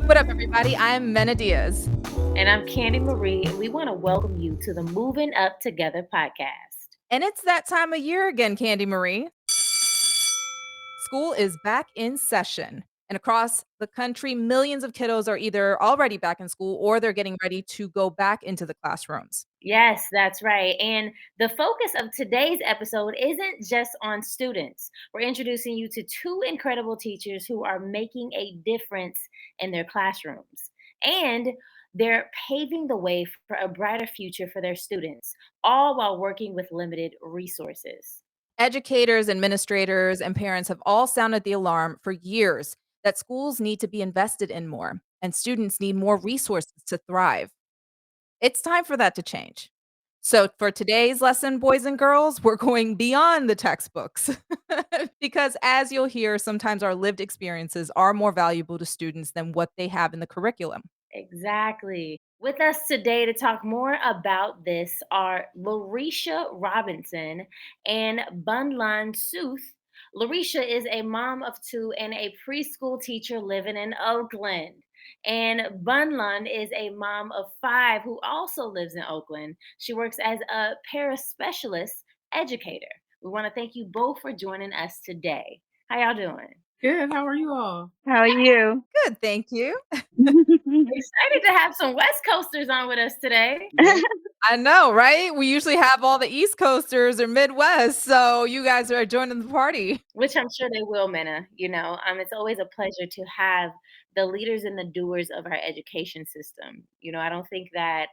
What up, everybody? I'm Mena Diaz. And I'm Candy Marie, and we want to welcome you to the Moving Up Together podcast. And it's that time of year again, Candy Marie. School is back in session. And across the country, millions of kiddos are either already back in school or they're getting ready to go back into the classrooms. Yes, that's right. And the focus of today's episode isn't just on students. We're introducing you to two incredible teachers who are making a difference in their classrooms. And they're paving the way for a brighter future for their students, all while working with limited resources. Educators, administrators, and parents have all sounded the alarm for years that schools need to be invested in more and students need more resources to thrive. It's time for that to change. So, for today's lesson, boys and girls, we're going beyond the textbooks because, as you'll hear, sometimes our lived experiences are more valuable to students than what they have in the curriculum. Exactly. With us today to talk more about this are LaRisha Robinson and Bunleoun Suth. LaRisha is a mom of two and a preschool teacher living in Oakland. And Bunleoun is a mom of five who also lives in Oakland. She works as a paraspecialist educator. We want to thank you both for joining us today. How y'all doing? Good. How are you all? How are you? Good, thank you. Excited to have some West Coasters on with us today. I know, right? We usually have all the East Coasters or Midwest, so you guys are joining the party. Which I'm sure they will, Mena. It's always a pleasure to have the leaders and the doers of our education system. I don't think that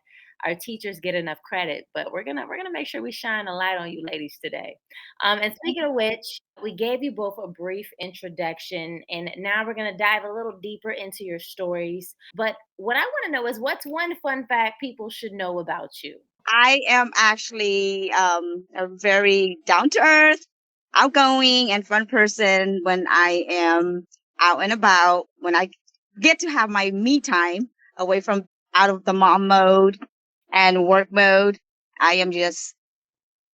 our teachers get enough credit, but we're gonna make sure we shine a light on you ladies today. And speaking of which, we gave you both a brief introduction, and now we're gonna dive a little deeper into your stories. But what I want to know is, what's one fun fact people should know about you? I am actually a very down to earth, outgoing, and fun person when I am out and about, when I get to have my me time away from out of the mom mode and work mode. I am just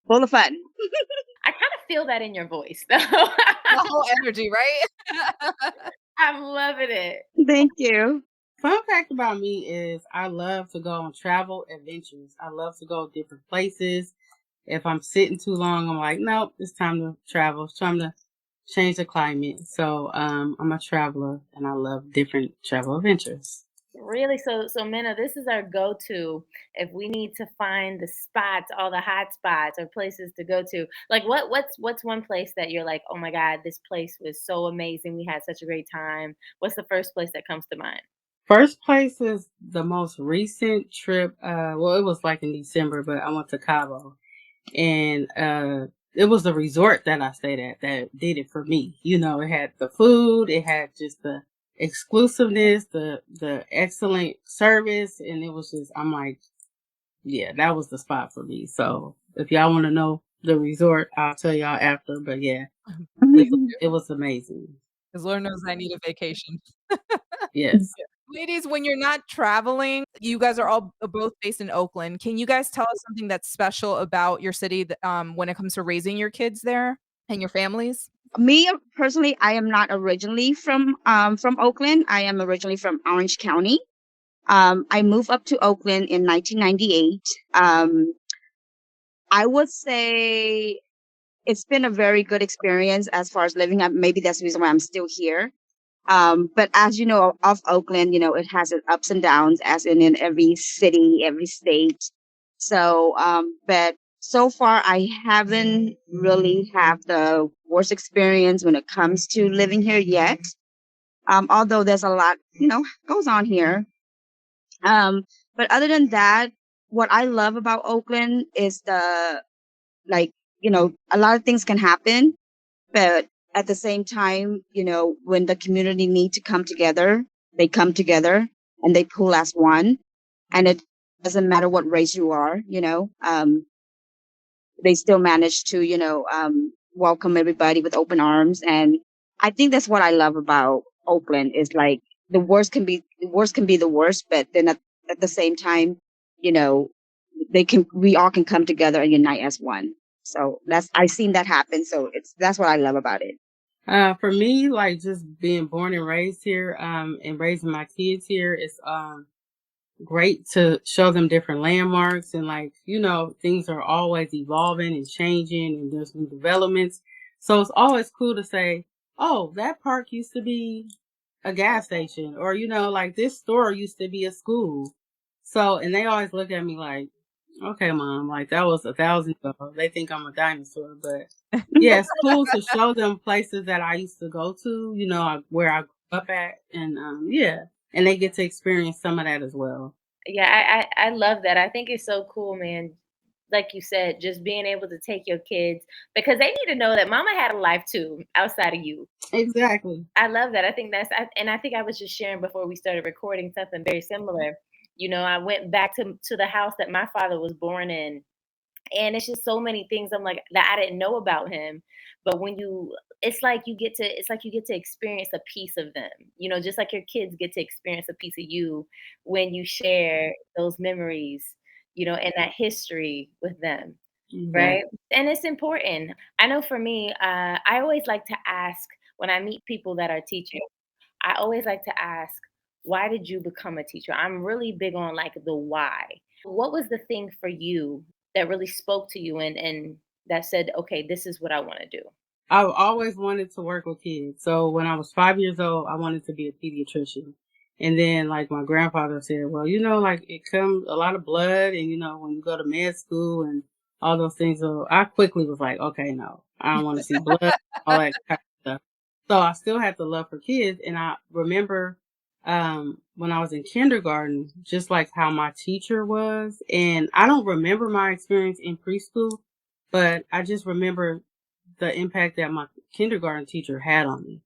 full of fun. I kind of feel that in your voice, though. The whole energy, right? I'm loving it. Thank you. Fun fact about me is I love to go on travel adventures. I love to go different places. If I'm sitting too long, I'm like, nope, it's time to travel. It's time to change the climate. So I'm a traveler and I love different travel adventures. Really? So Mena, this is our go-to if we need to find the spots, all the hot spots or places to go to. Like what's one place that you're like, oh my God, this place was so amazing. We had such a great time. What's the first place that comes to mind? First place is the most recent trip. Well, it was like in December, but I went to Cabo, and it was the resort that I stayed at that did it for me. It had the food, it had just the exclusiveness, the excellent service, and it was just, I'm like, yeah, that was the spot for me. So if y'all want to know the resort, I'll tell y'all after. But yeah, it was amazing. Because Lord knows I need a vacation. Yes. Ladies, when you're not traveling, you guys are all both based in Oakland. Can you guys tell us something that's special about your city when it comes to raising your kids there and your families? Me personally, I am not originally from Oakland. I am originally from Orange County. I moved up to Oakland in 1998. I would say it's been a very good experience as far as living up. Maybe that's the reason why I'm still here. But as you know, of Oakland, it has its ups and downs, as in every city, every state. So, but so far, I haven't really have the worst experience when it comes to living here yet. Although there's a lot, goes on here. But other than that, what I love about Oakland is a lot of things can happen, but at the same time, when the community need to come together, they come together and they pull as one. And it doesn't matter what race you are, they still manage to, welcome everybody with open arms. And I think that's what I love about Oakland is like the worst can be the worst, but then at the same time, we all can come together and unite as one. So I've seen that happen. So that's what I love about it. For me, like just being born and raised here, and raising my kids here is great to show them different landmarks and like, things are always evolving and changing and there's new developments. So it's always cool to say, oh, that park used to be a gas station or, like this store used to be a school. So, and they always look at me like, okay, mom, like that was 1,000 ago. They think I'm a dinosaur, but yeah, it's cool to show them places that I used to go to, where I grew up at. And yeah, and they get to experience some of that as well. Yeah, I love that. I think it's so cool, man. Like you said, just being able to take your kids because they need to know that mama had a life too outside of you. Exactly. I love that. I think and I think I was just sharing before we started recording something very similar. I went back to the house that my father was born in, and it's just so many things I'm like that I didn't know about him. But when you it's like you get to experience a piece of them, just like your kids get to experience a piece of you when you share those memories, and that history with them. Right? Exactly. And it's important. I know for me, I always like to ask when I meet people that are teachers, I always like to ask, why did you become a teacher? I'm really big on like the why. What was the thing for you that really spoke to you and that said, okay, this is what I want to do? I've always wanted to work with kids. So when I was 5 years old, I wanted to be a pediatrician. And then like my grandfather said, well, like it comes a lot of blood and when you go to med school and all those things. So I quickly was like, okay, no, I don't want to see blood, all that kind of stuff. So I still had the love for kids. And I remember, when I was in kindergarten, just like how my teacher was. And I don't remember my experience in preschool, but I just remember the impact that my kindergarten teacher had on me.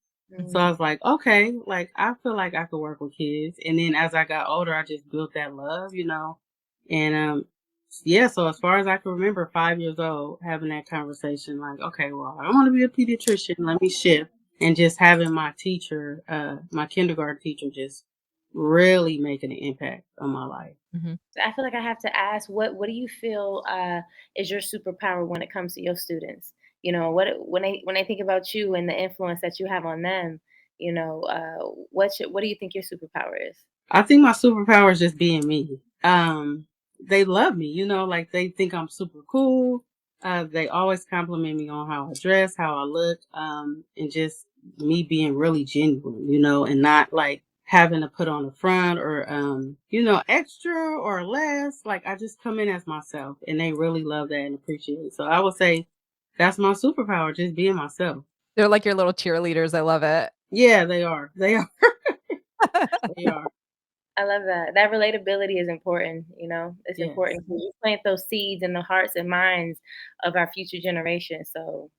So I Mm. was like, okay, like I feel like I could work with kids. And then as I got older, I just built that love. And yeah, so as far as I can remember, 5 years old, having that conversation, like, okay, well, I want to be a pediatrician. Let me shift. And just having my teacher, my kindergarten teacher, just really making an impact on my life. Mhm. I feel like I have to ask, what do you feel is your superpower when it comes to your students? When they think about you and the influence that you have on them, what do you think your superpower is? I think my superpower is just being me. They love me, like they think I'm super cool. They always compliment me on how I dress, how I look, and just me being really genuine, and not like having to put on a front or, extra or less. Like I just come in as myself and they really love that and appreciate it. So I would say that's my superpower, just being myself. They're like your little cheerleaders, I love it. Yeah, they are. They are. They are. I love that. That relatability is important, It's Yes. important to plant those seeds in the hearts and minds of our future generations. So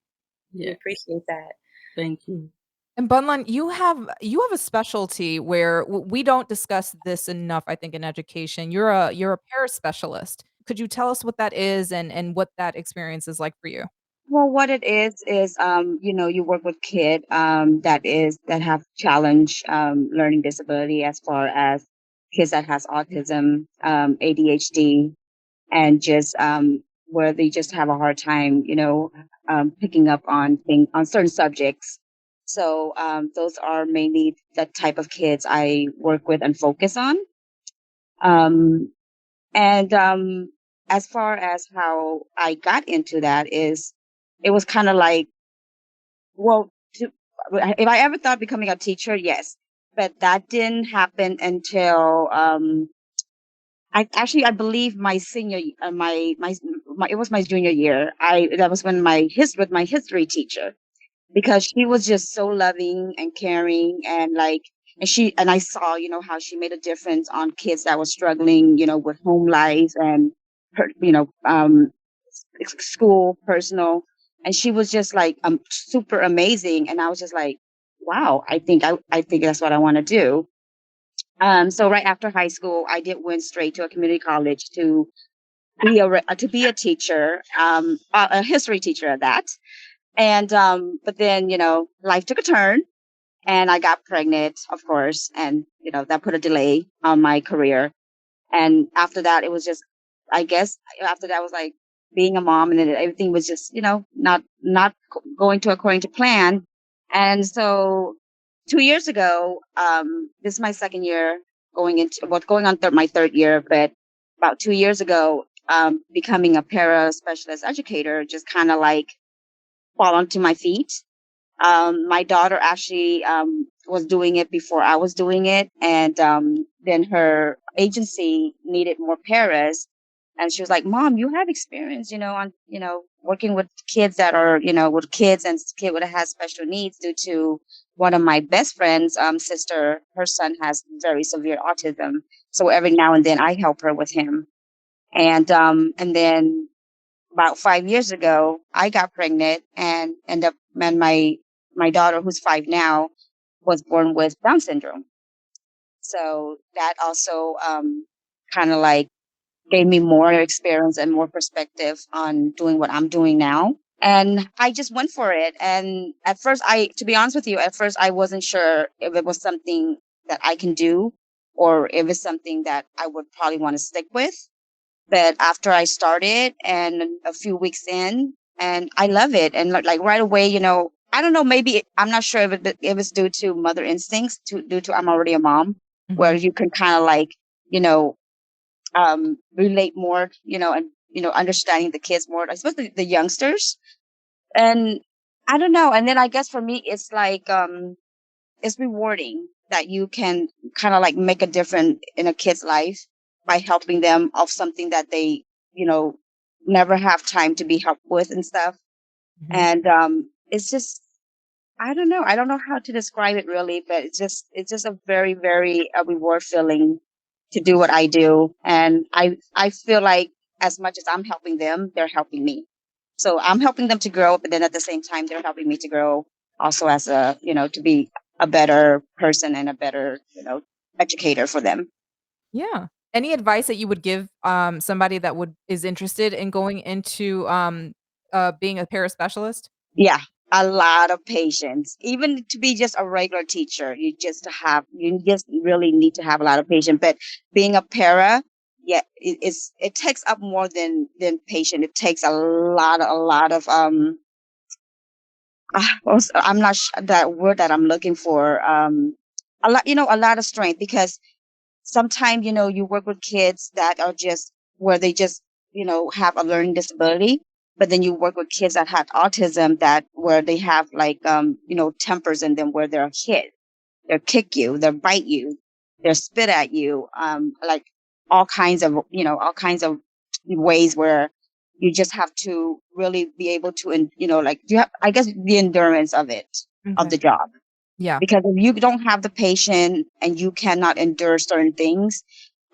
we Yes. appreciate that. Thank you. And Bunlan, you have a specialty where we don't discuss this enough, I think, in education. You're a paraspecialist. Could you tell us what that is and what that experience is like for you? Well, what it is you work with kid that have challenge learning disability as far as kids that has autism, ADHD, and just where they just have a hard time, picking up on certain subjects. So those are mainly the type of kids I work with and focus on. Um, and as far as how I got into that is, it was kind of like, well, if I ever thought becoming a teacher, yes, but that didn't happen until I believe my senior my it was my junior year. I That was when my history teacher, because she was just so loving and caring, and like, and I saw, how she made a difference on kids that were struggling, with home life and her, school, personal, and she was just like super amazing, and I was just like, wow, I think that's what I want to do. So right after high school, I did went straight to a community college to be a teacher, a history teacher at that. And but then, life took a turn, and I got pregnant, of course, and that put a delay on my career. And after that, it was just, I guess, after that was like being a mom, and then everything was just, not going to according to plan. And so 2 years ago, this is my second year going on my third year, but about 2 years ago, becoming a para specialist educator just kind of like fall onto my feet. My daughter actually was doing it before I was doing it, and then her agency needed more paras, and she was like, "Mom, you have experience, on working with kids that are with kids and kid that has special needs due to one of my best friends' sister. Her son has very severe autism, so every now and then I help her with him, and then about 5 years ago, I got pregnant and my daughter, who's 5 now, was born with Down syndrome. So that also kind of like gave me more experience and more perspective on doing what I'm doing now. And I just went for it. And at first, to be honest with you, at first I wasn't sure if it was something that I can do or if it's something that I would probably want to stick with. But after I started and a few weeks in, and I love it. And like right away, I don't know, maybe I'm not sure if it's due to mother instincts, due to I'm already a mom, where Mhm. you can kind of like, you know, relate more, and, understanding the kids more, especially the youngsters. And I don't know. And then I guess for me, it's like, it's rewarding that you can kind of like make a difference in a kid's life by helping them of something that they, you know, never have time to be helped with and stuff. Mhm. And it's just I don't know. I don't know how to describe it really, but it's just a very, very reward feeling to do what I do. And I feel like as much as I'm helping them, they're helping me. So I'm helping them to grow, but then at the same time, they're helping me to grow also as to be a better person and a better, educator for them. Yeah. Any advice that you would give, somebody that would is interested in going into, being a paraspecialist? Yeah, a lot of patience. Even to be just a regular teacher, you just really need to have a lot of patience. But being a para, yeah, it takes up more than patience. It takes a lot of I'm not that word that I'm looking for. A lot of strength because sometimes you work with kids that are just where they just have a learning disability, but then you work with kids that have autism that where they have like tempers in them where they're a kid, they'll kick you, they'll bite you, they'll spit at you, like all kinds of ways where you just have to really be able to, and like you have, I guess, the endurance of the Okay. job. Yeah. Because if you don't have the patience and you cannot endure certain things,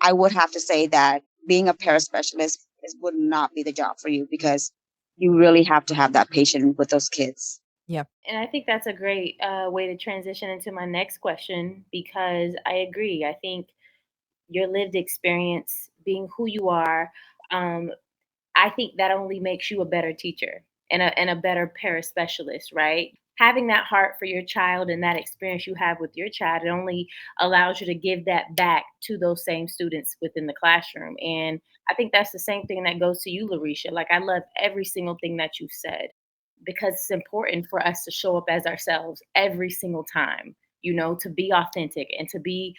I would have to say that being a paraspecialist would not be the job for you because you really have to have that patience with those kids. Yeah. And I think that's a great way to transition into my next question because I agree. I think your lived experience, being who you are, um, I think that only makes you a better teacher and a better paraspecialist, right? Having that heart for your child and that experience you have with your child, it only allows you to give that back to those same students within the classroom. And I think that's the same thing that goes to you, LaRisha. Like I love every single thing that you said because it's important for us to show up as ourselves every single time, to be authentic and to be,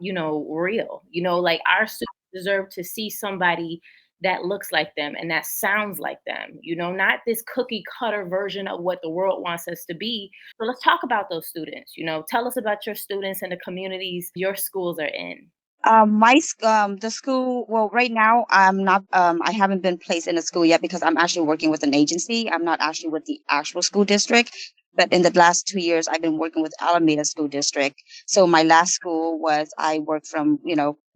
real. Like our students deserve to see somebody that looks like them and that sounds like them, not this cookie cutter version of what the world wants us to be. So let's talk about those students. Tell us about your students and the communities your schools are in. The school. Well, right now I'm not. I haven't been placed in a school yet because I'm actually working with an agency. I'm not actually with the actual school district. But in the last 2 years, I've been working with Alameda School District. So my last school was I worked from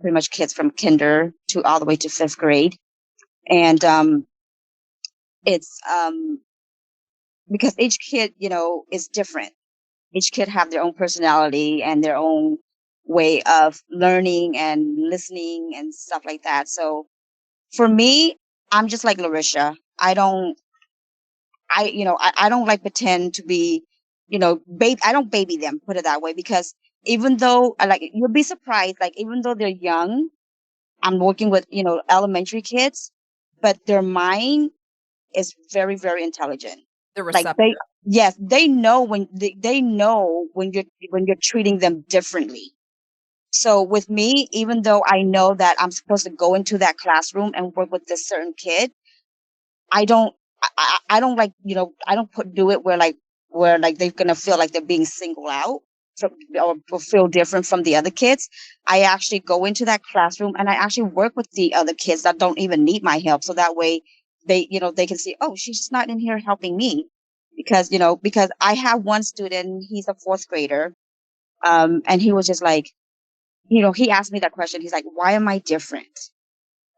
pretty much kids from kinder to all the way to fifth grade, and it's because each kid is different. Each kid have their own personality and their own way of learning and listening and stuff like that. So for me, I'm just like LaRisha. I don't like pretend to be, I don't baby them, put it that way, because even though like you'll be surprised, like even though they're young, I'm working with, elementary kids, but their mind is very, very intelligent. The Like they, receptor. yes, they know they know when you're treating them differently. So with me, even though I know that I'm supposed to go into that classroom and work with this certain kid, I don't I don't like, I don't do it where like they're gonna feel like they're being singled out from, or feel different from the other kids. I actually go into that classroom and I actually work with the other kids that don't even need my help. So that way they, they can see, oh, she's not in here helping me. Because, because I have one student, he's a fourth grader. And he was just like, he asked me that question. He's like, why am I different?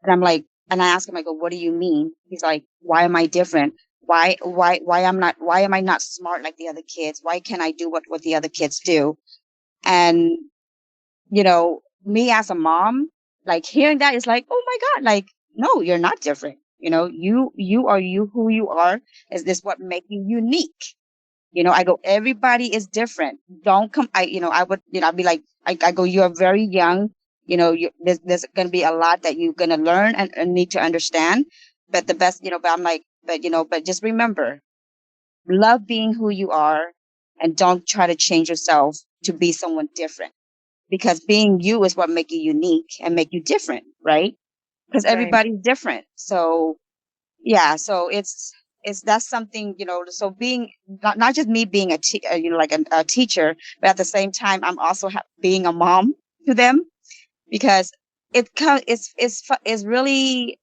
And I'm like, and I ask him, I go, what do you mean? He's like, why am I different? Why am I not smart like the other kids? Why can't I do what the other kids do? And, me as a mom, like hearing that is like, oh my God, like, no, you're not different. You are you who you are. Is this what makes you unique? I go, everybody is different. Don't come. I would, I'd be like, I go, you are very young. There's going to be a lot that you're going to learn and need to understand. But the best, but I'm like, but just remember, love being who you are and don't try to change yourself to be someone different, because being you is what make you unique and make you different. Right. Because Right. everybody's different. So yeah, so it's that's something, so being not just me being like a teacher, but at the same time I'm also being a mom to them, because it's really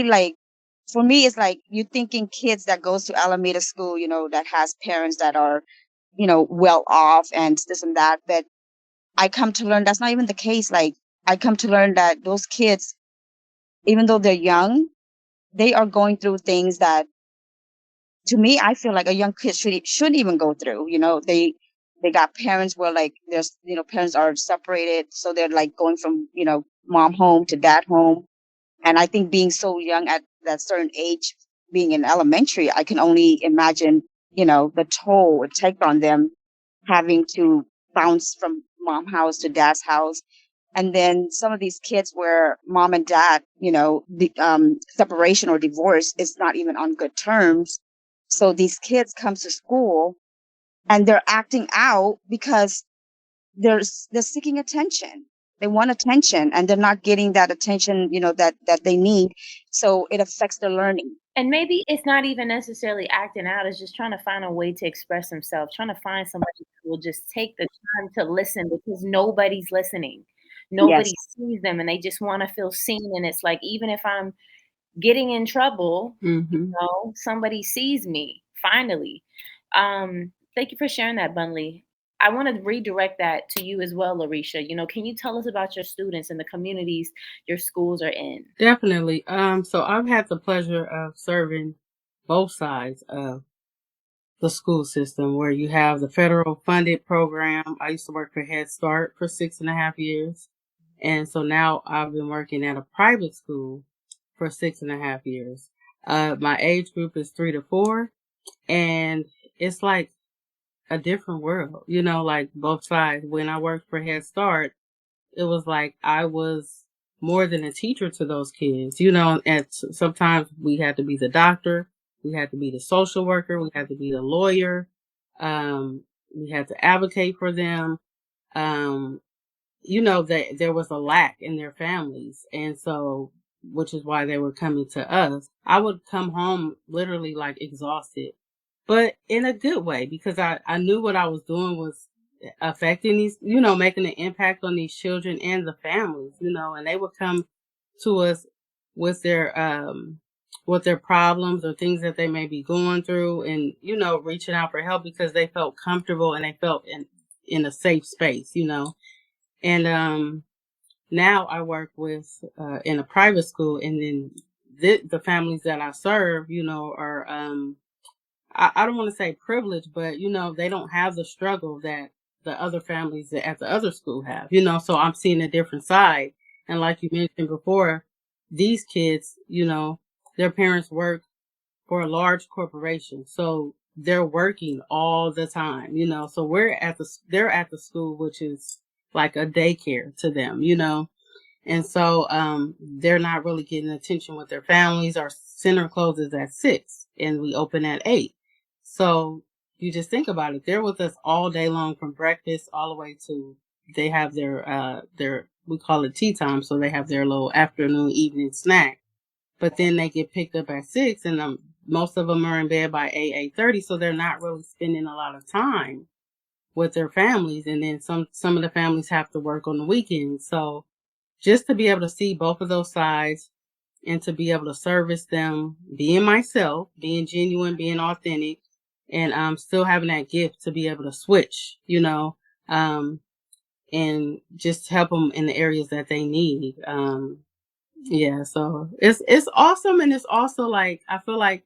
like, for me it's like you thinking kids that goes to Alameda School, that has parents that are, well off and this and that, but I come to learn that's not even the case. Like, I come to learn that those kids, even though they're young, they are going through things that, to me, I feel like a young kid shouldn't even go through. They got parents where, like, there's, parents are separated, so they're like going from, mom home to dad home. And I think being so young at that certain age, being in elementary, I can only imagine, the toll it takes on them, having to bounce from mom house to dad's house. And then some of these kids where mom and dad, the separation or divorce is not even on good terms. So these kids come to school and they're acting out because they're seeking attention. They want attention and they're not getting that attention, that they need. So it affects their learning. And maybe it's not even necessarily acting out, it's just trying to find a way to express himself, trying to find somebody who will just take the time to listen, because nobody's listening. Yes. Nobody sees them and they just want to feel seen. And it's like, even if I'm getting in trouble, Mm-hmm. somebody sees me finally. Thank you for sharing that, Bunley. I want to redirect that to you as well, LaRisha. Can you tell us about your students and the communities your schools are in? Definitely. So I've had the pleasure of serving both sides of the school system, where you have the federal funded program. I used to work for Head Start for 6.5 years. And so now I've been working at a private school for 6.5 years. My age group is 3 to 4, and it's like a different world, like both sides. When I worked for Head Start, it was like I was more than a teacher to those kids, and sometimes we had to be the doctor, we had to be the social worker, we had to be the lawyer, we had to advocate for them. That there was a lack in their families. And so, which is why they were coming to us. I would come home literally like exhausted, but in a good way, because I knew what I was doing was affecting these, making an impact on these children and the families, and they would come to us with their problems or things that they may be going through, and, reaching out for help because they felt comfortable and they felt in a safe space, and now I work with in a private school, and then the families that I serve, are I don't want to say privileged, but they don't have the struggle that the other families at the other school have, so I'm seeing a different side. And like you mentioned before, these kids, their parents work for a large corporation, so they're working all the time, so they're at the school, which is like a daycare to them, And so they're not really getting attention with their families. Our center closes at 6 and we open at 8. So you just think about it. They're with us all day long from breakfast all the way to they have their we call it tea time. So they have their little afternoon, evening snack. But then they get picked up at 6 and most of them are in bed by 8:30. So they're not really spending a lot of time with their families. And then some of the families have to work on the weekends. So just to be able to see both of those sides and to be able to service them, being myself, being genuine, being authentic, and still having that gift to be able to switch, and just help them in the areas that they need. Yeah, so it's awesome, and it's also like I feel like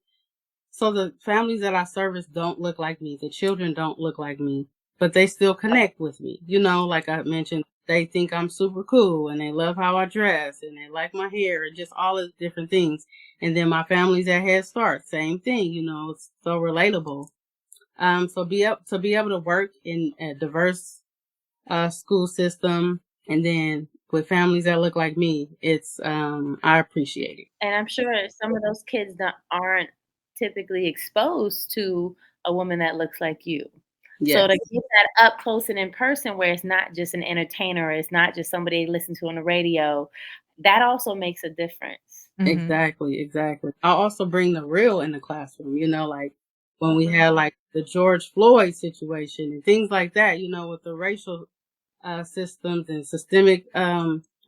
so the families that I service don't look like me. The children don't look like me, but they still connect with me. Like I mentioned, they think I'm super cool and they love how I dress and they like my hair and just all the different things. And then my family's at Head Start, same thing, it's so relatable. So to be able to work in a diverse school system and then with families that look like me, it's I appreciate it. And I'm sure some of those kids that aren't typically exposed to a woman that looks like you. So to Yes. get that up close and in person where it's not just an entertainer, it's not just somebody they listen to on the radio, that also makes a difference. Mhm. Exactly. I also bring the real in the classroom, like when we had like the George Floyd situation and things like that, with the racial systems and systemic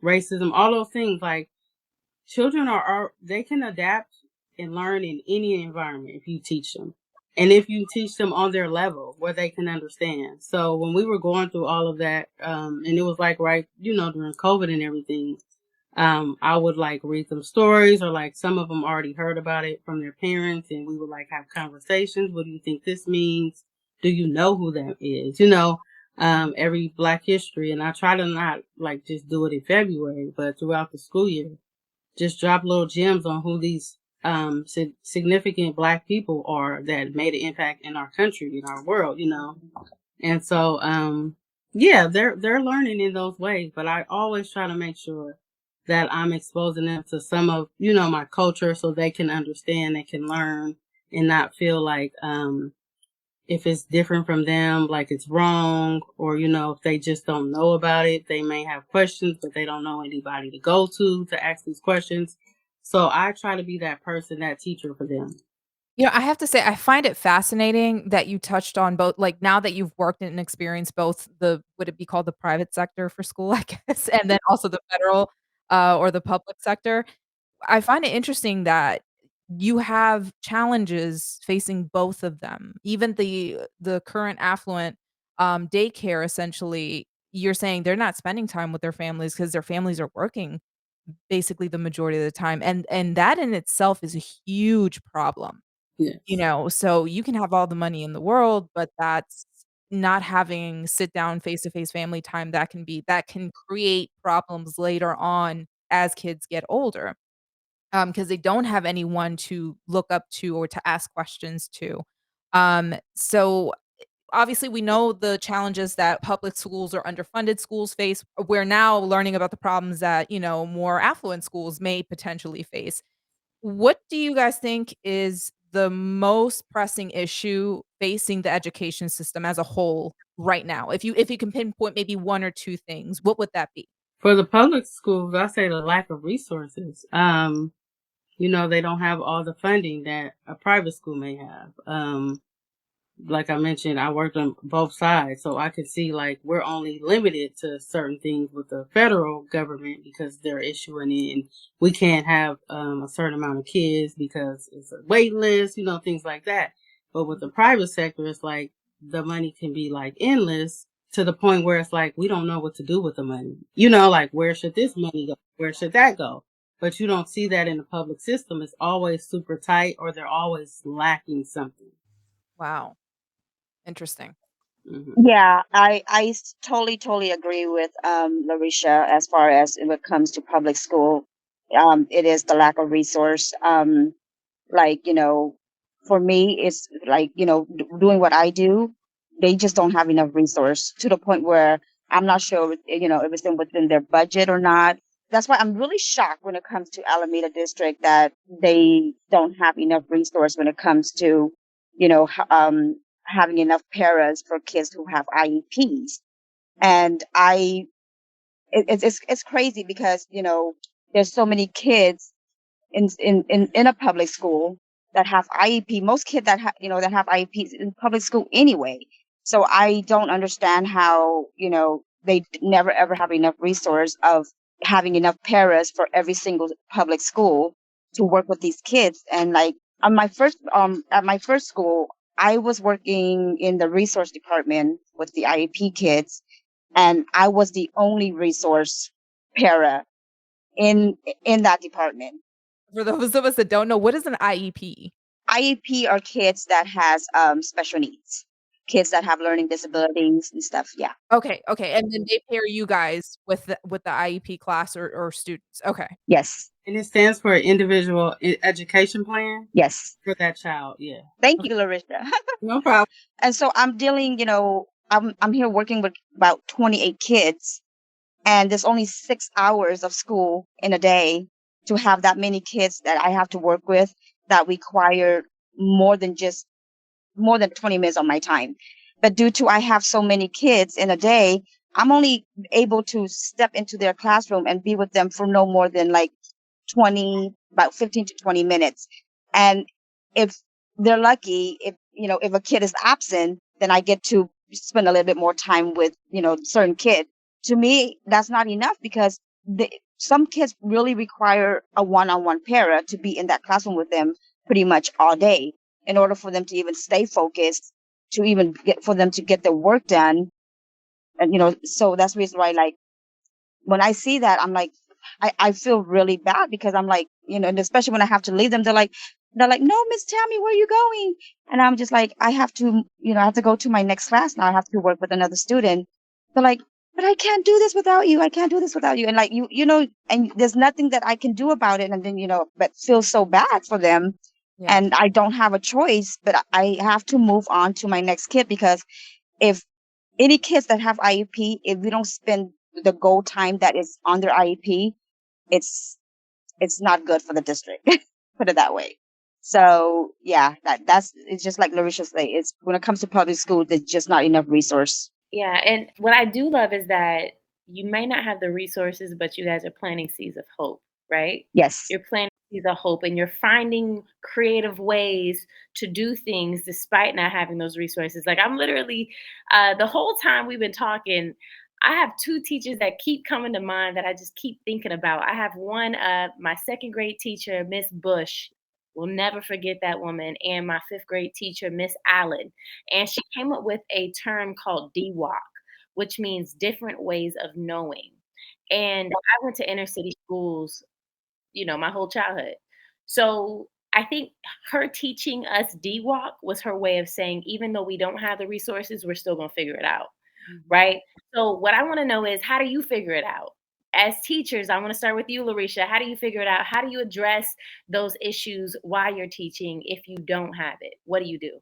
racism, all those things. Like children they can adapt and learn in any environment if you teach them. And if you teach them on their level where they can understand. So when we were going through all of that, and it was like right, during COVID and everything, I would like read them stories or like some of them already heard about it from their parents and we would like have conversations. What do you think this means? Do you know who that is? Every Black History. And I try to not like just do it in February, but throughout the school year, just drop little gems on who these significant Black people are that made an impact in our country, in our world. And so, yeah, they're learning in those ways, but I always try to make sure that I'm exposing them to some of, my culture so they can understand, they can learn and not feel like, if it's different from them, like it's wrong, or, if they just don't know about it, they may have questions, but they don't know anybody to go to ask these questions. So I try to be that person, that teacher for them. I have to say, I find it fascinating that you touched on both like, now that you've worked and experienced both the would it be called the private sector for school, I guess, and then also the federal, or the public sector. I find it interesting that you have challenges facing both of them. Even the current affluent, daycare, essentially, you're saying they're not spending time with their families because their families are working basically the majority of the time, and that in itself is a huge problem. Yes. So you can have all the money in the world, but that's not having sit down face-to-face family time that can create problems later on as kids get older, because they don't have anyone to look up to or to ask questions to. So obviously we know the challenges that public schools or underfunded schools face. We're now learning about the problems that, more affluent schools may potentially face. What do you guys think is the most pressing issue facing the education system as a whole right now? If you can pinpoint maybe 1 or 2 things, what would that be? For the public schools, I say the lack of resources. They don't have all the funding that a private school may have. Like I mentioned, I worked on both sides, so I could see like we're only limited to certain things with the federal government because they're issuing it, and we can't have a certain amount of kids because it's a wait list, things like that. But with the private sector, it's like the money can be like endless to the point where it's like we don't know what to do with the money. Like where should this money go? Where should that go? But you don't see that in the public system. It's always super tight, or they're always lacking something. Wow, interesting. Hmm. Yeah, totally agree with LaRisha as far as when it comes to public school. It is the lack of resource. Like, for me, it's like, doing what I do, they just don't have enough resource to the point where I'm not sure, if it's within their budget or not. that's why I'm really shocked when it comes to Alameda District that they don't have enough resource when it comes to, having enough paras for kids who have IEPs. And it's crazy because, there's so many kids in a public school that have IEP. Most kids that have IEPs in public school anyway. So I don't understand how, they never ever have enough resource of having enough paras for every single public school to work with these kids. And like at my first school, I was working in the resource department with the IEP kids, and I was the only resource para in in that department. For those of us that don't know, what is an IEP? IEP are kids that has special needs, kids that have learning disabilities and stuff. Yeah. Okay, okay, and then they pair you guys with the IEP class or students. Okay. Yes. And it stands for individual education plan Yes. for that child. Yeah. Thank Okay. you, LaRisha. No problem. And so I'm dealing, I'm here working with about 28 kids, and there's only 6 hours of school in a day to have that many kids that I have to work with that require more than just more than 20 minutes of my time. But due to I have so many kids in a day, I'm only able to step into their classroom and be with them for no more than like about 15 to 20 minutes. And if they're lucky, if a kid is absent, then I get to spend a little bit more time with, certain kids. To me, that's not enough because some kids really require a one-on-one para to be in that classroom with them pretty much all day in order for them to even stay focused, to even for them to get their work done. And, so that's the reason why, like, when I see that, I'm like, I feel really bad because I'm like, and especially when I have to leave them, they're like, no, Miss Tammy, where are you going? And I'm just like, I have to, I have to go to my next class now. I have to work with another student. They're like, but I can't do this without you. I can't do this without you. And like, and there's nothing that I can do about it. And then, but feel so bad for them. Yeah. And I don't have a choice, but I have to move on to my next kid because if any kids that have IEP, if we don't spend the goal time that is on their IEP, it's not good for the district. Put it that way. So yeah, that's it's just like LaRisha said. It's when it comes to public school, there's just not enough resource. Yeah, and what I do love is that you may not have the resources, but you guys are planting seeds of hope, right? Yes. You're planting seeds of hope and you're finding creative ways to do things despite not having those resources. Like I'm literally, the whole time we've been talking, I have two teachers that keep coming to mind that I just keep thinking about. I have one, my second grade teacher, Miss Bush. Will never forget that woman, and my fifth grade teacher, Miss Allen. And she came up with a term called DWAC, which means different ways of knowing. And I went to inner city schools, my whole childhood. So I think her teaching us DWAC was her way of saying, even though we don't have the resources, we're still going to figure it out. Right. So what I want to know is, how do you figure it out? As teachers, I want to start with you, LaRisha. How do you figure it out? How do you address those issues while you're teaching if you don't have it? What do you do?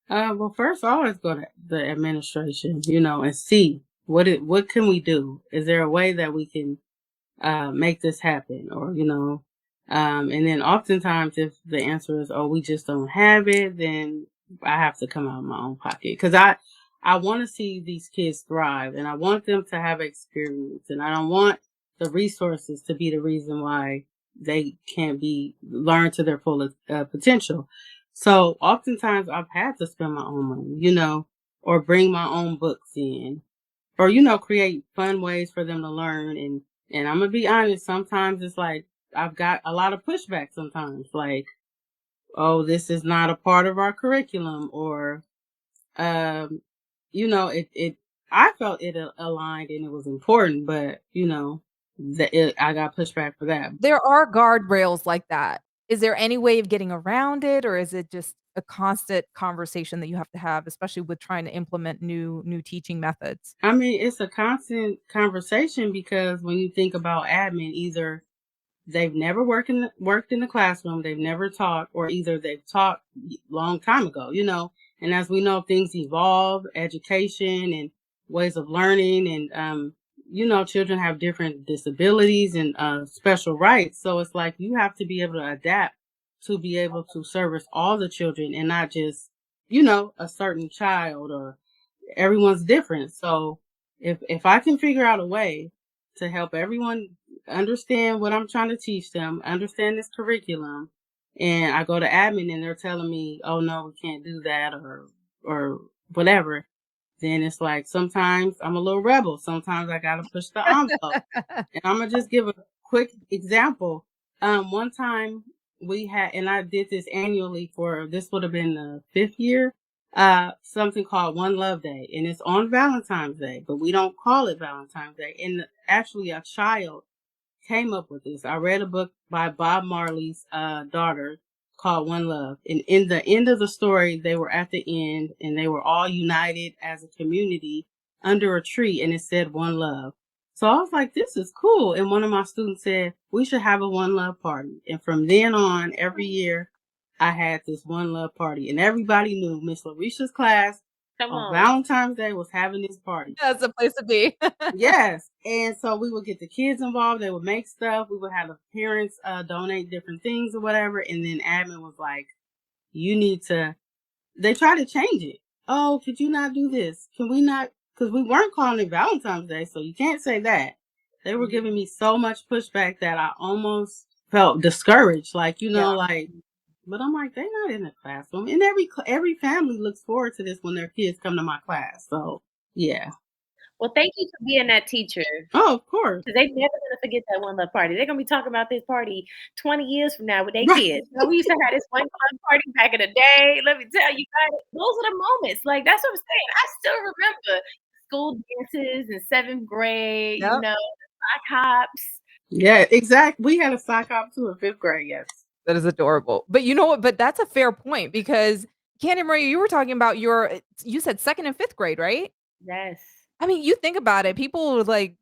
Well, first, I always go to the administration, and see what can we do. Is there a way that we can make this happen, or and then oftentimes if the answer is, oh, we just don't have it, then I have to come out of my own pocket because I want to see these kids thrive and I want them to have experience, and I don't want the resources to be the reason why they can't be learn to their full potential. So oftentimes I've had to spend my own money, or bring my own books in, or, create fun ways for them to learn. And I'm going to be honest, sometimes it's like I've got a lot of pushback sometimes, like, oh, this is not a part of our curriculum, or, I felt it aligned and it was important, but, I got pushback for that. There are guardrails like that. Is there any way of getting around it, or is it just a constant conversation that you have to have, especially with trying to implement new teaching methods? I mean, it's a constant conversation because when you think about admin, either they've never worked in the classroom, they've never taught, or either they've taught long time ago. And as we know, things evolve, education and ways of learning, and children have different disabilities and special rights. So it's like you have to be able to adapt to be able to service all the children and not just, a certain child, or everyone's different. So if I can figure out a way to help everyone understand what I'm trying to teach them, understand this curriculum, and I go to admin and they're telling me, "Oh no, we can't do that," or whatever, then it's like sometimes I'm a little rebel. Sometimes I gotta push the envelope. And I'm gonna just give a quick example. One time we had, and I did this annually for, this would have been the 5th year, something called One Love Day, and it's on Valentine's Day, but we don't call it Valentine's Day. And actually, a child came up with this. I read a book by Bob Marley's daughter called One Love. And in the end of the story, they were at the end and they were all united as a community under a tree, and it said One Love. So I was like, this is cool. And one of my students said, we should have a One Love party. And from then on, every year, I had this One Love party. And everybody knew Miss LaRisha's class Come on on. Valentine's Day was having this party. That's a place to be. Yes. And so we would get the kids involved. They would make stuff. We would have the parents donate different things or whatever. And then admin was like, you need to, they try to change it. Oh, could you not do this? Can we not? Because we weren't calling it Valentine's Day, so you can't say that. They were giving me so much pushback that I almost felt discouraged. Like, like, but I'm like, they're not in the classroom. And every family looks forward to this when their kids come to my class. So, yeah. Well, thank you for being that teacher. Oh, of course. Because they're never going to forget that One Love party. They're going to be talking about this party 20 years from now with their Right. kids. We used to have this One Love party back in the day. Let me tell you guys, those are the moments. Like, that's what I'm saying. I still remember school dances in 7th grade, Yep. sock hops. Yeah, exactly. We had a sock hop too in 5th grade, yes. That is adorable. But you know what? But that's a fair point, because Candy Maria, you were talking about you said 2nd and 5th grade, right? Yes. I mean, you think about it, people were like,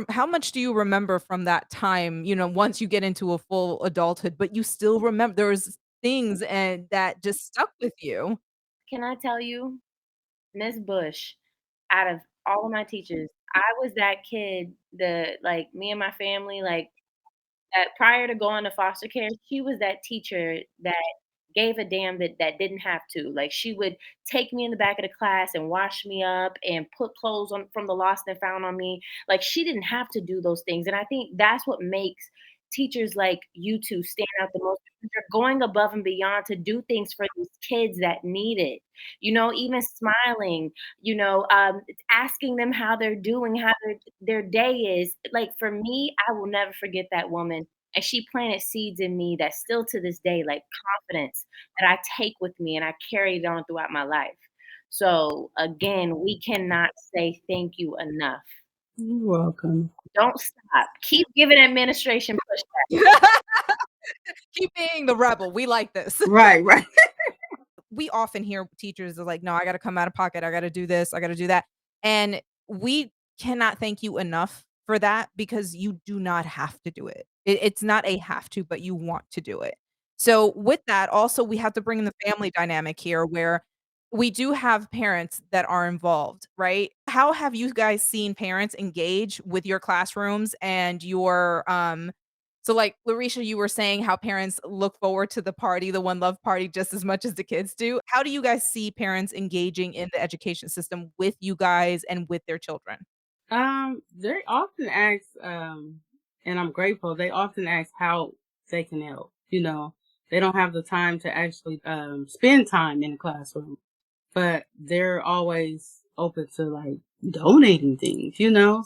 how much do you remember from that time, once you get into a full adulthood, but you still remember there's things and that just stuck with you. Can I tell you, Miss Bush, out of all of my teachers, I was that kid that, like, me and my family, like, that prior to going to foster care, she was that teacher that gave a damn that didn't have to. Like, she would take me in the back of the class and wash me up and put clothes on from the lost and found on me. Like, she didn't have to do those things. And I think that's what makes teachers like you two stand out the most, because you're going above and beyond to do things for these kids that need it. Even smiling, asking them how they're doing, how their day is. Like, for me, I will never forget that woman. And she planted seeds in me that still to this day, like confidence, that I take with me and I carry it on throughout my life. So again, we cannot say thank you enough. You're welcome. Don't stop. Keep giving administration pushback. Keep being the rebel. We like this. Right. We often hear teachers are like, no, I got to come out of pocket. I got to do this. I got to do that. And we cannot thank you enough for that, because you do not have to do it. It's not a have to, but you want to do it. So with that, also, we have to bring in the family dynamic here, where we do have parents that are involved, right? How have you guys seen parents engage with your classrooms and so, like, LaRisha, you were saying how parents look forward to the party, the One Love party, just as much as the kids do. How do you guys see parents engaging in the education system with you guys and with their children? They often ask, and I'm grateful, they often ask how they can help. They don't have the time to actually spend time in the classroom, but they're always open to like donating things.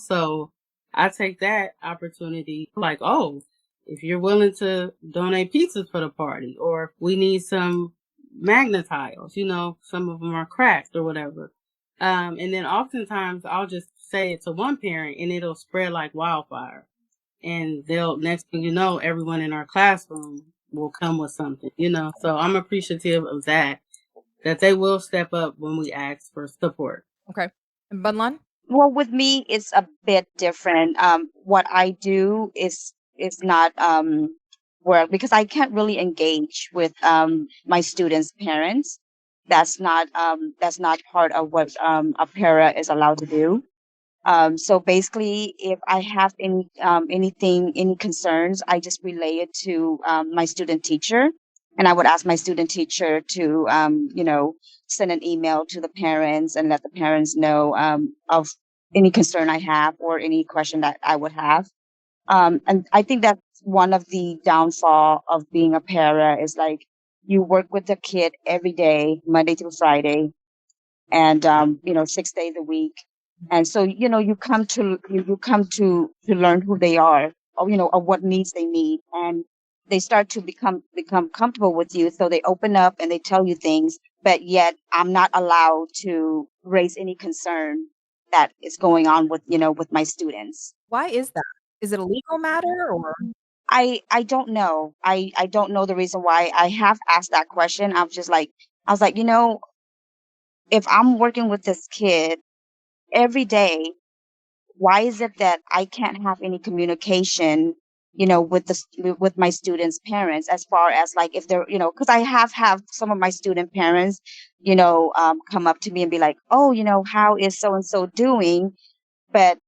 So I take that opportunity, like, oh, if you're willing to donate pizzas for the party, or if we need some magnet tiles, some of them are cracked or whatever. And then oftentimes I'll just say it to one parent and it'll spread like wildfire. And next thing you know, everyone in our classroom will come with something. So I'm appreciative of that they will step up when we ask for support. Okay. And Bunlan? Well, with me, it's a bit different. What I do is not work, because I can't really engage with my students' parents. That's not part of what a para is allowed to do. So basically, if I have any concerns, I just relay it to my student teacher, and I would ask my student teacher to, send an email to the parents and let the parents know of any concern I have or any question that I would have. And I think that's one of the downfall of being a para is like you work with the kid every day, Monday through Friday, and 6 days a week. And so you come to learn who they are, or or what needs they need, and they start to become comfortable with you. So they open up and they tell you things, but yet I'm not allowed to raise any concern that is going on with my students. Why is that? Is it a legal matter or I don't know. I don't know the reason why. I have asked that question. I was like, if I'm working with this kid every day, why is it that I can't have any communication, with my students' parents, as far as like if they're, because I have some of my student parents, come up to me and be like, oh, how is so and so doing? But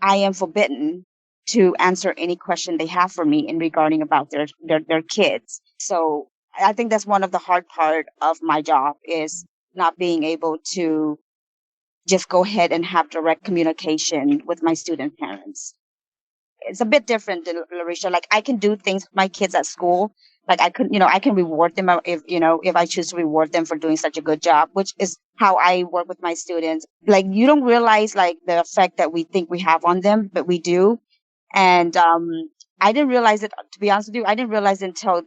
I am forbidden to answer any question they have for me in regarding about their kids. So I think that's one of the hard part of my job is not being able to just go ahead and have direct communication with my student parents. It's a bit different than LaRisha. Like I can do things with my kids at school. Like I can reward them if I choose to reward them for doing such a good job, which is how I work with my students. Like you don't realize like the effect that we think we have on them, but we do. And I didn't realize it, to be honest with you, I didn't realize it until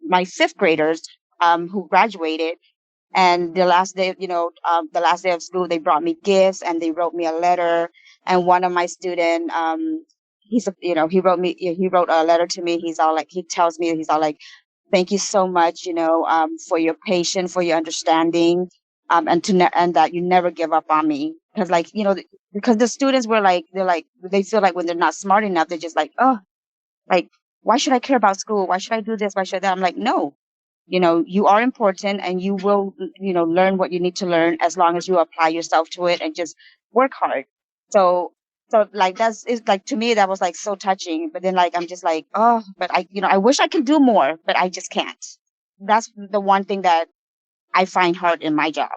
my fifth graders who graduated, and the last day of school, they brought me gifts and they wrote me a letter. And one of my student, he wrote a letter to me. He tells me, he's all like, thank you so much, for your patience, for your understanding, and that you never give up on me. Cause like, because the students were like, they feel like when they're not smart enough, they're just like, oh, like, why should I care about school? Why should I do this? Why should I that? I'm like, no, you are important and you will, learn what you need to learn as long as you apply yourself to it and just work hard. So, so like it's like to me that was like so touching. But then like I'm just like, oh, but I wish I could do more, but I just can't. That's the one thing that I find hard in my job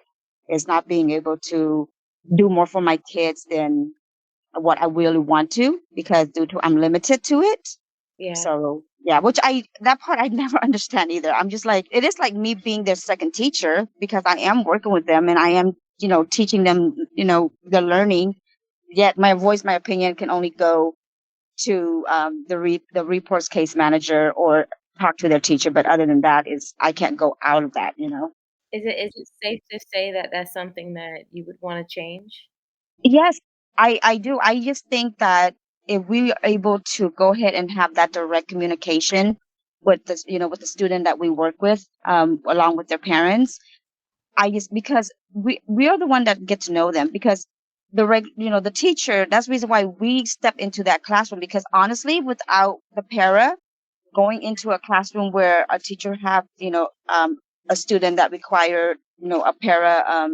is not being able to do more for my kids than what I really want to because due to I'm limited to it. Yeah. So yeah, that part I never understand either. I'm just like, it is like me being their second teacher because I am working with them and I am, teaching them, the learning. Yet my voice, my opinion can only go to the reports case manager or talk to their teacher. But other than that, is I can't go out of that. Is it safe to say that that's something that you would wanna change? Yes, I do. I just think that if we are able to go ahead and have that direct communication with the student that we work with, along with their parents, because we are the one that get to know them because the teacher, that's the reason why we step into that classroom because honestly, without the para going into a classroom where a teacher have, a student that require, a para,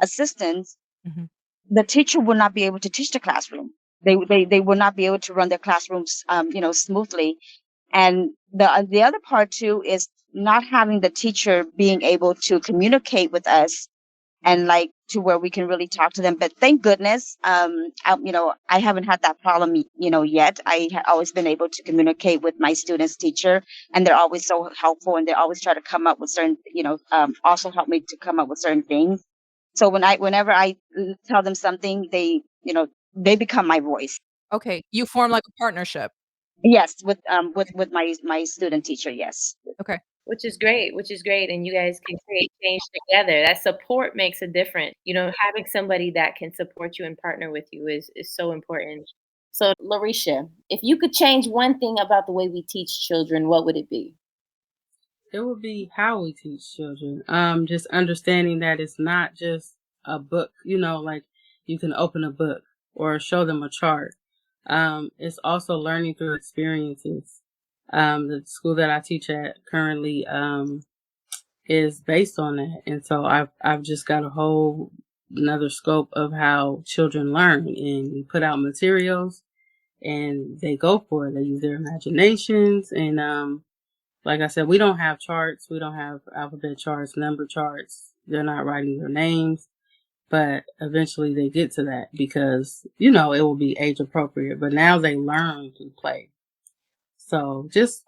assistance, Mhm. the teacher will not be able to teach the classroom. They will not be able to run their classrooms, smoothly. And the other part too is not having the teacher being able to communicate with us and like to where we can really talk to them. But thank goodness, I haven't had that problem, yet. I have always been able to communicate with my students' teacher, and they're always so helpful, and they always try to come up with certain, also help me to come up with certain things. So whenever I tell them something, they become my voice. Okay, you form like a partnership. Yes, with my student teacher. Yes. Okay. Which is great, and you guys can create change together. That support makes a difference. Having somebody that can support you and partner with you is so important. So, Larisha, if you could change one thing about the way we teach children, what would it be? It would be how we teach children. Just understanding that it's not just a book, like you can open a book or show them a chart. It's also learning through experiences. The school that I teach at currently, is based on that. And so I've just got a whole another scope of how children learn. And we put out materials and they go for it. They use their imaginations. And like I said, we don't have charts. We don't have alphabet charts, number charts. They're not writing their names. But eventually they get to that because, it will be age appropriate. But now they learn to play. So just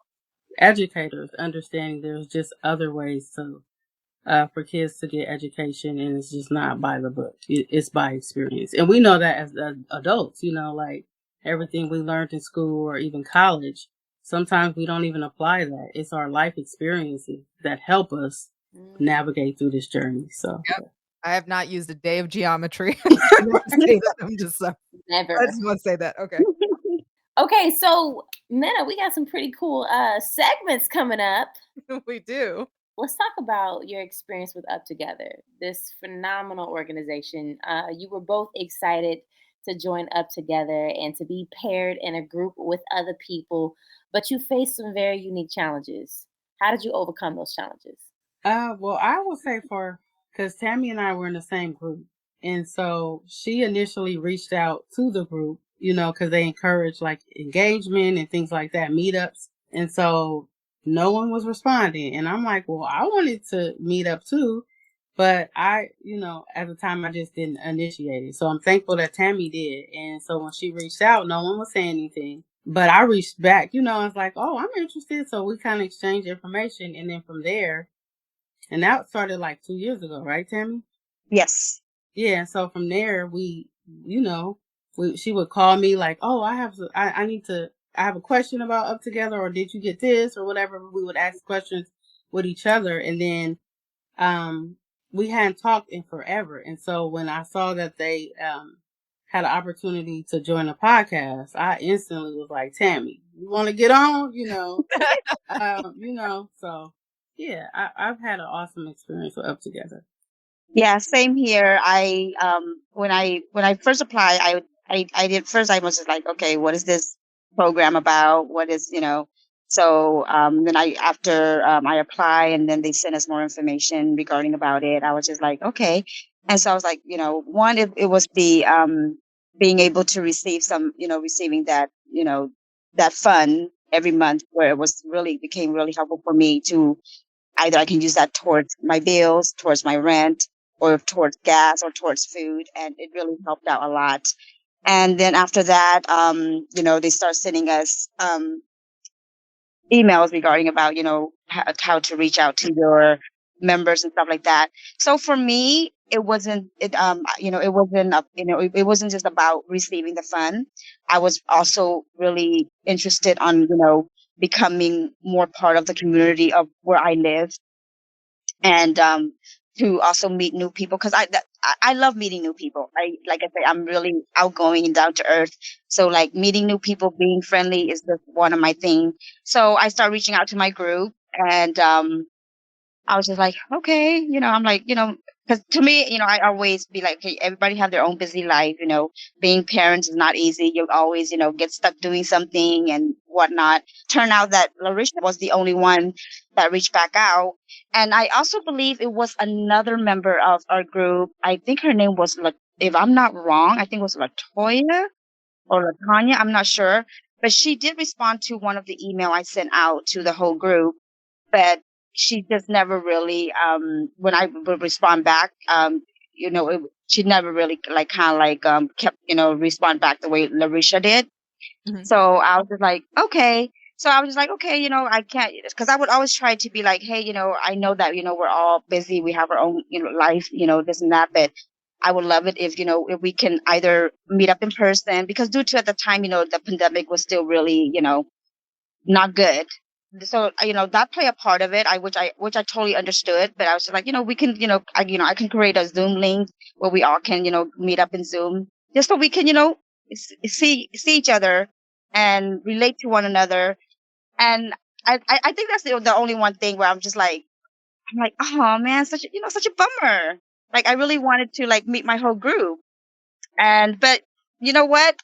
educators understanding there's just other ways to for kids to get education, and it's just not by the book. It's by experience. And we know that as adults, like everything we learned in school or even college, sometimes we don't even apply that. It's our life experiences that help us navigate through this journey. So Yep. I have not used a day of geometry. I want to say that. I just want to say that. Okay. Okay, so Mena, we got some pretty cool segments coming up. We do. Let's talk about your experience with UpTogether, this phenomenal organization. You were both excited to join UpTogether and to be paired in a group with other people, but you faced some very unique challenges. How did you overcome those challenges? Well, I would say because Tammy and I were in the same group. And so she initially reached out to the group, because they encourage like engagement and things like that, meetups. And so no one was responding. And I'm like, well, I wanted to meet up too. But at the time I just didn't initiate it. So I'm thankful that Tammy did. And so when she reached out, no one was saying anything. But I reached back, I was like, oh, I'm interested. So we kind of exchanged information. And then from there, and that started like 2 years ago, right, Tammy? Yes. Yeah. So from there, she would call me like, oh, I have a question about UpTogether, or did you get this or whatever. We would ask questions with each other. And then, we hadn't talked in forever. And so when I saw that they, had an opportunity to join a podcast, I instantly was like, Tammy, you want to get on? So yeah, I've had an awesome experience with UpTogether. Yeah, same here. When I first applied, I did first. I was just like, okay, what is this program about? What is So then after I apply, and then they sent us more information regarding about it. I was just like, okay, and so I was like, one, it was the being able to receive receiving that fund every month, where became really helpful for me to either I can use that towards my bills, towards my rent, or towards gas, or towards food. And it really helped out a lot. And then after that, they start sending us emails regarding about, how to reach out to your members and stuff like that. So for me, it wasn't just about receiving the fund. I was also really interested on, becoming more part of the community of where I live, and to also meet new people, because I love meeting new people. Like I say, I'm really outgoing and down to earth. So like meeting new people, being friendly is just one of my things. So I start reaching out to my group, and I was just like, okay, I'm like, because to me, I always be like, okay, everybody have their own busy life. Being parents is not easy. You always, get stuck doing something and whatnot. Turn out that LaRisha was the only one that reached back out. And I also believe it was another member of our group. I think her name was, if I'm not wrong, I think it was Latoya or Latanya. I'm not sure. But she did respond to one of the email I sent out to the whole group. But she just never really, when I would respond back, she never really kept, respond back the way LaRisha did. Mhm. So I was just like, okay. So I was just like, okay, I can't, because I would always try to be like, hey, I know that, we're all busy. We have our own, life, this and that. But I would love it if we can either meet up in person, because due to at the time, the pandemic was still really, not good. So that play a part of it, which I totally understood. But I was just like, we can, I can create a Zoom link where we all can, meet up in Zoom, just so we can, see each other and relate to one another. And I think that's the only one thing where I'm like, oh man, such a bummer. Like I really wanted to like meet my whole group, but you know what?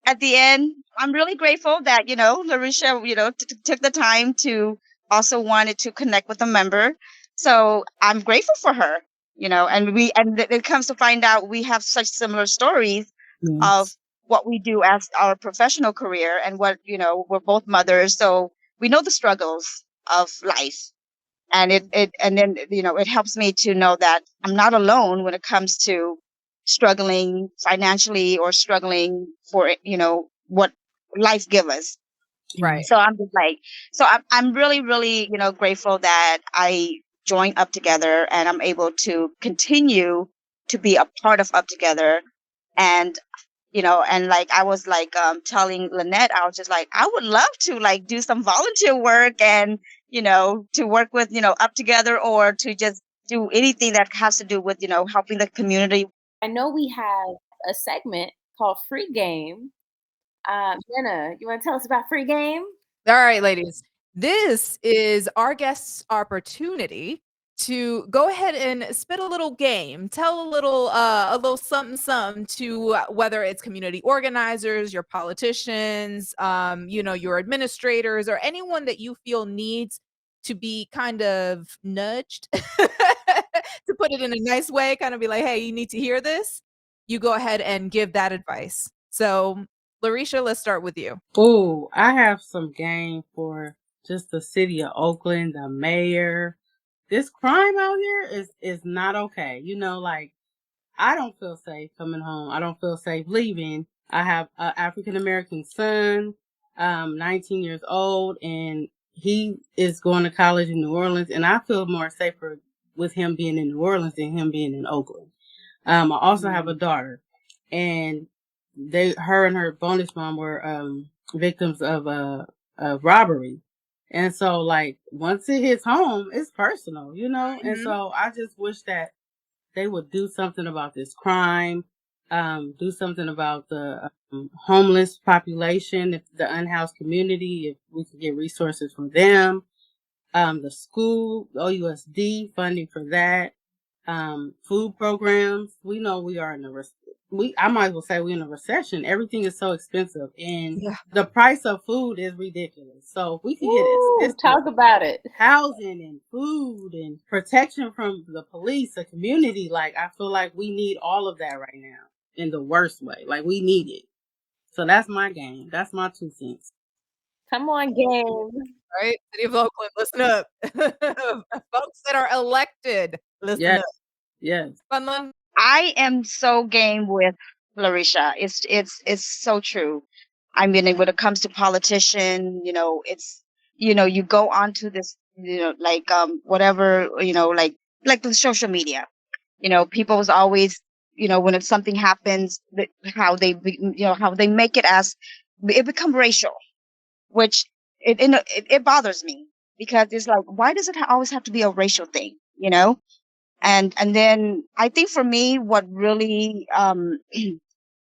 At the end, I'm really grateful that, LaRisha, took the time to also wanted to connect with a member. So I'm grateful for her. And it comes to find out we have such similar stories of Yes. what we do as our professional career, and we're both mothers, so we know the struggles of life. And it helps me to know that I'm not alone when it comes to struggling financially or struggling for what life gives us. Right. So I'm just like, I'm really, really, grateful that I joined Up Together, and I'm able to continue to be a part of Up Together. And, and like I was like telling Lynette, I was just like, I would love to like do some volunteer work, and, to work with, Up Together, or to just do anything that has to do with, helping the community. I know we have a segment called Free Game. Jenna, you want to tell us about Free Game? All right, ladies. This is our guest's opportunity to go ahead and spit a little game, tell a little something something to whether it's community organizers, your politicians, your administrators, or anyone that you feel needs to be kind of nudged to put it in a nice way, kind of be like, hey, you need to hear this. You go ahead and give that advice. So, LaRisha, let's start with you. Oh, I have some game for just the city of Oakland, the mayor. This crime out here is not okay. Like, I don't feel safe coming home. I don't feel safe leaving. I have an African American son, 19 years old, and he is going to college in New Orleans, and I feel more safer with him being in New Orleans than him being in Oakland. I also have a daughter, and her and her bonus mom were victims of robbery. And so, like, once it hits home, it's personal, And so I just wish that they would do something about this crime, do something about the homeless population, if the unhoused community, if we could get resources from them, the school, OUSD funding for that, food programs. We know we are in I might as well say we're in a recession. Everything is so expensive, and the price of food is ridiculous. So if we can get assistance, talk about it. Housing and food and protection from the police, the community, like, I feel like we need all of that right now in the worst way. Like, we need it. So that's my game. That's my 2 cents. Come on, game. Right? City of Oakland, listen up. Folks that are elected, listen up. Yes. Bunleoun? I am so game with LaRisha. It's so true. I mean, when it comes to politician, you go onto this, like whatever, like the social media. People's always, when it's something happens, how how they make it as it become racial, which it bothers me, because it's like, why does it always have to be a racial thing, And then I think for me, what really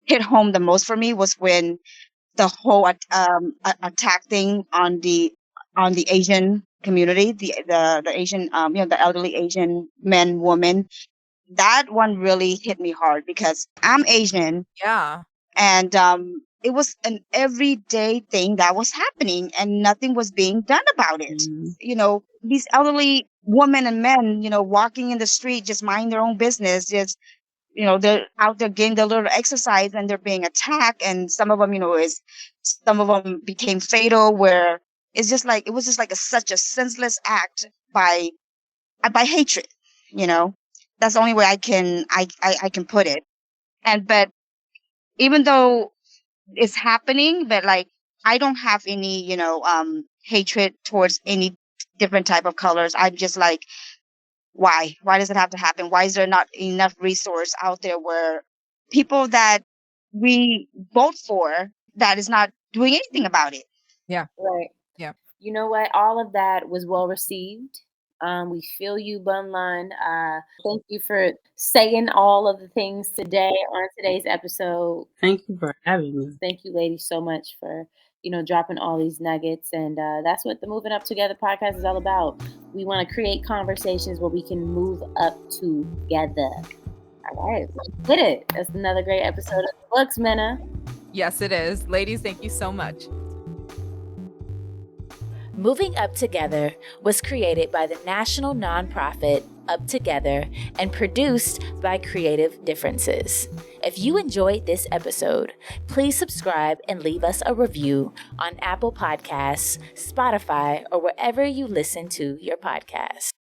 hit home the most for me was when the whole attack thing on the Asian community, the Asian the elderly Asian men, women. That one really hit me hard, because I'm Asian. Yeah. And it was an everyday thing that was happening, and nothing was being done about it. These elderly women and men, walking in the street, just mind their own business, just, they're out there getting their little exercise, and they're being attacked. And some of them, some of them became fatal, where it was just like such a senseless act by hatred. That's the only way I can put it. But even though it's happening, but like, I don't have any, hatred towards any different type of colors. I'm just like, why? Why does it have to happen? Why is there not enough resource out there where people that we vote for, that is not doing anything about it? Yeah. Right. Yeah. You know what? All of that was well received. We feel you, Bunleoun. Thank you for saying all of the things today on today's episode. Thank you for having me. Thank you, ladies, so much for dropping all these nuggets. And that's what the Moving Up Together podcast is all about. We want to create conversations where we can move up together. All right, let's get it. That's another great episode of the books, Minna. Yes, it is. Ladies, thank you so much. Moving Up Together was created by the national nonprofit UpTogether and produced by Creative Differences. If you enjoyed this episode, please subscribe and leave us a review on Apple Podcasts, Spotify, or wherever you listen to your podcasts.